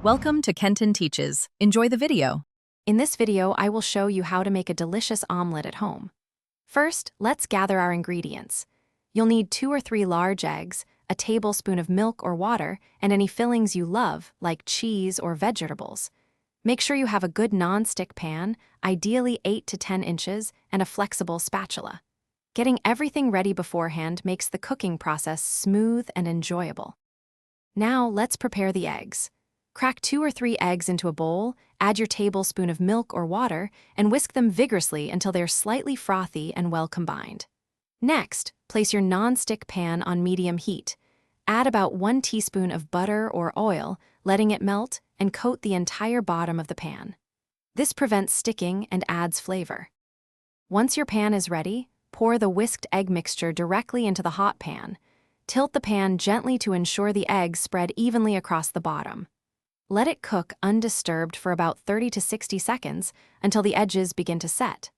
Welcome to Kenton Teaches. Enjoy the video. In this video, I will show you how to make a delicious omelet at home. First, let's gather our ingredients. You'll need 2 or 3 large eggs, a tablespoon of milk or water, and any fillings you love, like cheese or vegetables. Make sure you have a good non-stick pan, ideally 8 to 10 inches, and a flexible spatula. Getting everything ready beforehand makes the cooking process smooth and enjoyable. Now, let's prepare the eggs. Crack 2 or 3 eggs into a bowl, add your tablespoon of milk or water, and whisk them vigorously until they're slightly frothy and well combined. Next, place your non-stick pan on medium heat. Add about 1 teaspoon of butter or oil, letting it melt, and coat the entire bottom of the pan. This prevents sticking and adds flavor. Once your pan is ready, pour the whisked egg mixture directly into the hot pan. Tilt the pan gently to ensure the eggs spread evenly across the bottom. Let it cook undisturbed for about 30 to 60 seconds until the edges begin to set.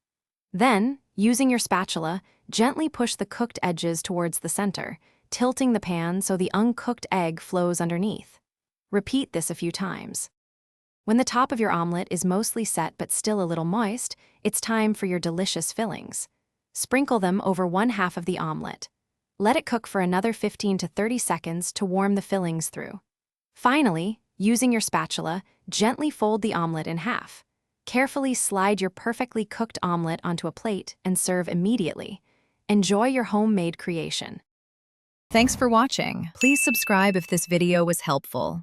Then, using your spatula, gently push the cooked edges towards the center, tilting the pan so the uncooked egg flows underneath. Repeat this a few times. When the top of your omelet is mostly set but still a little moist, it's time for your delicious fillings. Sprinkle them over 1/2 of the omelet. Let it cook for another 15 to 30 seconds to warm the fillings through. Finally, using your spatula, gently fold the omelet in half. Carefully slide your perfectly cooked omelet onto a plate and serve immediately. Enjoy your homemade creation. Thanks for watching. Please subscribe if this video was helpful.